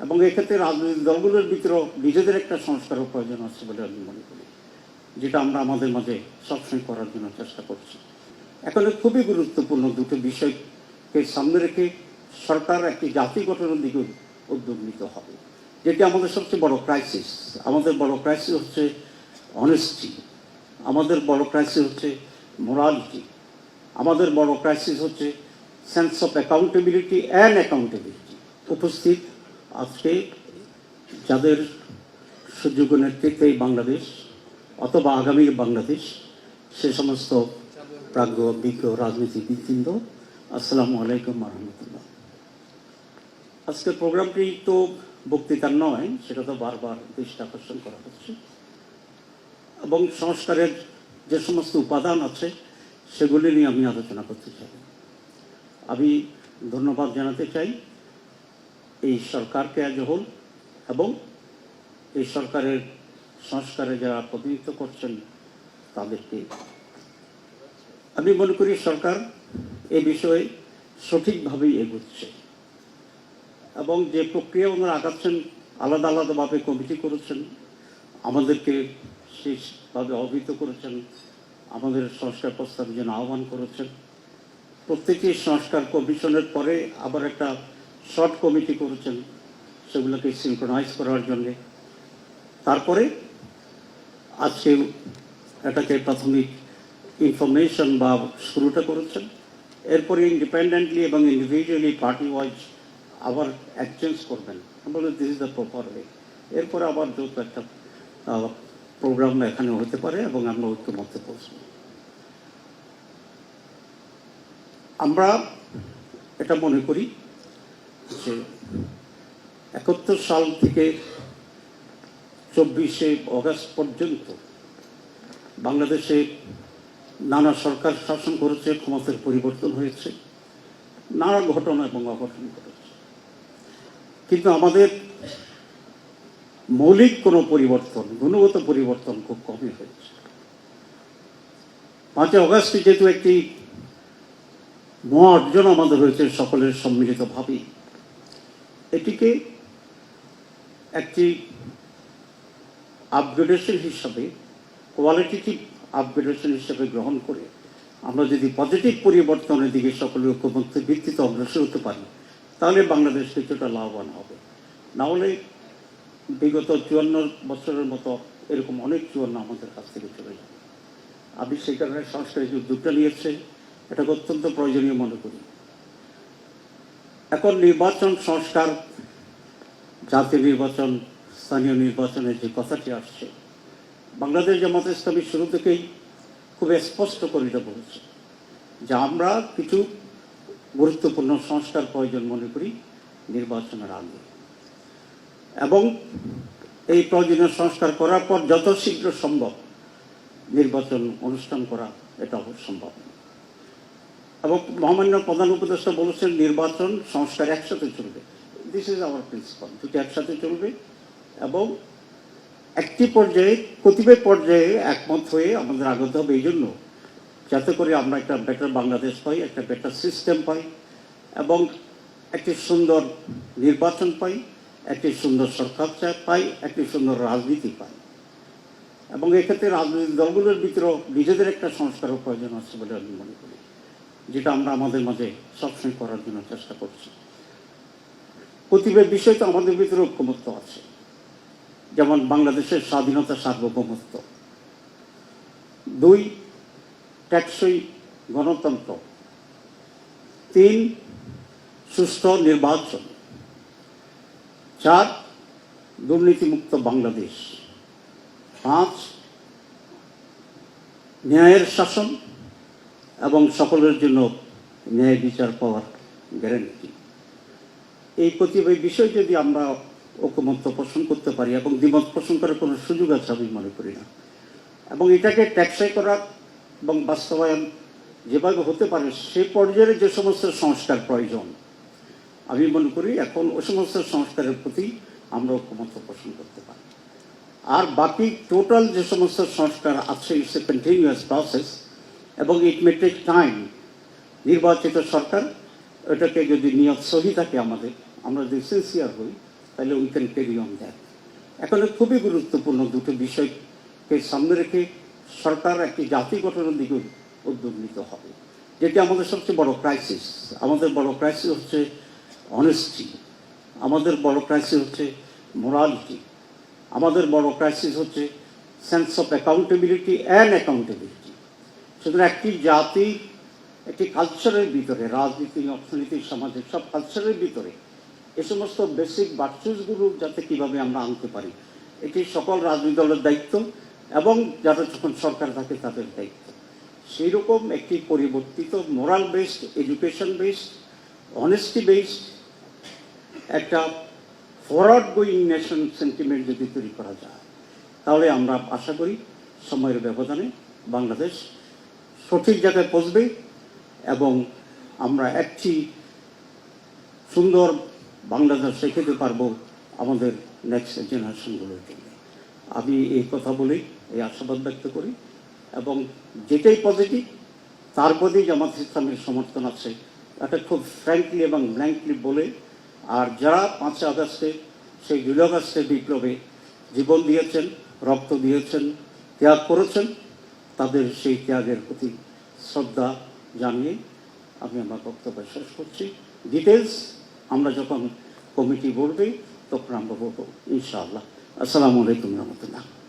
এবং এক্ষেত্রে রাজনৈতিক দলগুলোর ভিতরেও নিজেদের একটা সংস্কারের প্রয়োজন আছে বলে আমি মনে করি, যেটা আমরা আমাদের মাঝে সবসময় করার জন্য চেষ্টা করছি। এখন খুবই গুরুত্বপূর্ণ দুটো বিষয়কে সামনে রেখে সরকার একটি জাতি গঠনের দিকে উদ্যোগ নিতে হবে, যেটি আমাদের সবচেয়ে বড় ক্রাইসিস। আমাদের বড় ক্রাইসিস হচ্ছে অনেস্টি, আমাদের বড় ক্রাইসিস হচ্ছে মোরালিটি, আমাদের বড় ক্রাইসিস হচ্ছে sense of accountability and accountability. উপস্থিত আজকে যাদের সুযোগ্য নেতৃত্বে এই বাংলাদেশ অথবা আগামী বাংলাদেশ, সে সমস্ত প্রাজ্ঞ বিজ্ঞ রাজনীতিবিদবৃন্দ, আসসালামু আলাইকুম রহমতুল্লাহ। আজকের প্রোগ্রামটি তো বক্তৃতার নয়, সেটা তো বারবার দৃষ্টি আকর্ষণ করা হচ্ছে, এবং সংস্কারের যে সমস্ত উপাদান আছে সেগুলি নিয়ে আমি আলোচনা করতে চাই। আমি ধন্যবাদ জানাতে চাই এই সরকারকে আজ হোল এবং এই সরকারের সংস্কারে যারা প্রতিনিধিত্ব করছেন তাদেরকে। আমি মনে করি সরকার এই বিষয়ে সঠিকভাবেই এগোচ্ছে এবং যে প্রক্রিয়া ওনারা আগাচ্ছেন, আলাদা আলাদাভাবে কমিটি করেছেন, আমাদেরকে শেষভাবে অবহিত করেছেন, আমাদের সংস্কার প্রস্তাবে যেন আহ্বান করেছেন। প্রত্যেকটি সংস্কার কমিশনের পরে আবার একটা শর্ট কমিটি করেছেন সেগুলোকে সিনক্রোনাইজ করার জন্যে। তারপরে আজকে এটাকে প্রাথমিক ইনফরমেশন বা শুরুটা করেছেন, এরপরে ইন্ডিপেন্ডেন্টলি এবং ইন্ডিভিজুয়ালি পার্টি ওয়াইজ আবার এক্সচেঞ্জ করবেন, বলে this is the proper way. এরপরে আবার যত একটা প্রোগ্রাম এখানে হতে পারে এবং আমরা ঐক্যমত্যে পৌঁছব। আমরা এটা মনে করি যে 71 সাল থেকে 24শে অগাস্ট পর্যন্ত বাংলাদেশে নানা সরকার শাসন করেছে, ক্ষমতার পরিবর্তন হয়েছে, নানা ঘটনা এবং অঘটন ঘটেছে, কিন্তু আমাদের মৌলিক কোনো পরিবর্তন, গুণগত পরিবর্তন খুব কমই হয়েছে। 5 অগাস্টে যেহেতু একটি মহা অর্জন আমাদের হয়েছে সকলের সম্মিলিতভাবেই, এটিকে একটি আপগ্রেডেশন হিসাবে, কোয়ালিটেটিভ আপগ্রেডেশন হিসাবে গ্রহণ করে আমরা যদি পজিটিভ পরিবর্তনের দিকে সকলের ঐক্যমত্যের ভিত্তিতে অগ্রসর হতে পারি, তাহলে বাংলাদেশ কিছুটা লাভবান হবে। না হলে বিগত 54 বছরের মতো এরকম অনেক চুয়ান্ন আমাদের কাছ থেকে চলে যাবে। আমি সেই কারণে সংস্কারের যে উদ্যোগটা নিয়েছে এটাকে অত্যন্ত প্রয়োজনীয় মনে করি। এখন নির্বাচন সংস্কার, জাতীয় নির্বাচন, স্থানীয় নির্বাচনের যে কথাটি আসছে, বাংলাদেশ জামাত ইসলামী শুরু থেকেই খুব স্পষ্ট করে এটা বলেছে যে আমরা কিছু গুরুত্বপূর্ণ সংস্কার প্রয়োজন মনে করি নির্বাচনের আগে, এবং এই প্রয়োজনীয় সংস্কার করার পর যত শীঘ্র সম্ভব নির্বাচন অনুষ্ঠান করা এটা সম্ভব। এবং মহামান্য প্রধান উপদেষ্টা বলেছেন নির্বাচন সংস্কার একসাথে চলবে। দিস ইজ আওয়ার প্রিন্সিপাল, দুটি একসাথে চলবে এবং একটি পর্যায়ে, কতিপয় পর্যায়ে একমত হয়ে আমাদের আগতে হবে, এই জন্য যাতে করে আমরা একটা বেটার বাংলাদেশ পাই, একটা বেটার সিস্টেম পাই এবং একটি সুন্দর নির্বাচন পাই, একটি সুন্দর সরকার পাই, একটি সুন্দর রাজনীতি পাই। এবং এক্ষেত্রে রাজনৈতিক দলগুলোর ভিতরেও নিজেদের একটা সংস্কারের প্রয়োজন আছে বলে আমি মনে করি, যেটা আমরা আমাদের মাঝে সবসময় করার জন্য চেষ্টা করছি। প্রতিটি বিষয় তো আমাদের ভিতরে ঐক্যমত্য আছে, যেমন বাংলাদেশের স্বাধীনতা, সার্বভৌমত্ব; 2 টেকসই গণতন্ত্র; 3 সুষ্ঠু নির্বাচন; 4 দুর্নীতিমুক্ত বাংলাদেশ; 5 ন্যায়ের শাসন এবং সকলের জন্য ন্যায় বিচার পাওয়ার গ্যারান্টি। এই প্রতিটি বিষয় যদি আমরা ঐকমত্য পোষণ করতে পারি, এবং দ্বিমত পোষণ করার কোনো সুযোগ আছে আমি মনে করি না, এবং এটাকে টেকসই করা এবং বাস্তবায়ন যেভাবে হতে পারে সে পর্যায়ে যে সমস্ত সংস্কার প্রয়োজন, আমি মনে করি এখন ওই সমস্ত সংস্কারের প্রতি আমরা ঐকমত্য পোষণ করতে পারি। আর বাকি টোটাল যে সমস্ত সংস্কার আছে, ইটস এ কন্টিনিউয়াস প্রসেস এবং ইট মে টেক টাইম। নির্বাচিত সরকার এটাকে যদি নিয়ত সহি থাকে, আমরা যদি সিনসিয়ার হই, তাহলে we can carry on that. এখন খুবই গুরুত্বপূর্ণ দুটো বিষয়কে সামনে রেখে সরকার একটি জাতি গঠনের দিকে উদ্যোগ নিতে হবে, যেটি আমাদের সবচেয়ে বড় ক্রাইসিস। আমাদের বড় ক্রাইসিস হচ্ছে অনেস্টি, আমাদের বড় ক্রাইসিস হচ্ছে মোরালিটি, আমাদের বড় ক্রাইসিস হচ্ছে sense of accountability and accountability. সুতরাং একটি জাতি একটি কালচারের ভিতরে, রাজনীতি, অর্থনীতি, সামাজিক সব কালচারের ভিতরে এ সমস্ত বেসিক ভার্চুসগুলো যাতে কীভাবে আমরা আনতে পারি, এটি সকল রাজনৈতিক দলের দায়িত্ব এবং যারা যখন সরকার থাকে তাদের দায়িত্ব। সেই রকম একটি পরিবর্তিত moral based, education based, honesty based একটা ফরওয়ার্ড গোয়িং নেশন সেন্টিমেন্ট যদি তৈরি করা যায়, তাহলে আমরা আশা করি সময়ের ব্যবধানে বাংলাদেশ সঠিক জায়গায় পৌঁছবে এবং আমরা একটি সুন্দর বাংলাদেশ রেখে দিতে পারবো আমাদের নেক্সট জেনারেশনগুলোর জন্য। আমি এই কথা বলেই এই আশাবাদ ব্যক্ত করি এবং যেটাই পজিটিভ তার প্রতি জামাত ইসলামের সমর্থন আছে, এটা খুব ফ্র্যাঙ্কলি এবং ব্ল্যাঙ্কলি বলে। আর যারা 5 আগস্টে সেই জুলাই আগস্টের বিপ্লবে জীবন দিয়েছেন, রক্ত দিয়েছেন, ত্যাগ করেছেন, তাদের সেই ত্যাগের প্রতি শ্রদ্ধা জানিয়ে আমি আমার বক্তব্য শেষ করছি। ডিটেলস আমরা যখন কমিটি বলবে তখন আমরা বলবো ইনশাআল্লাহ। আসসালামু আলাইকুম রহমতুল্লাহ।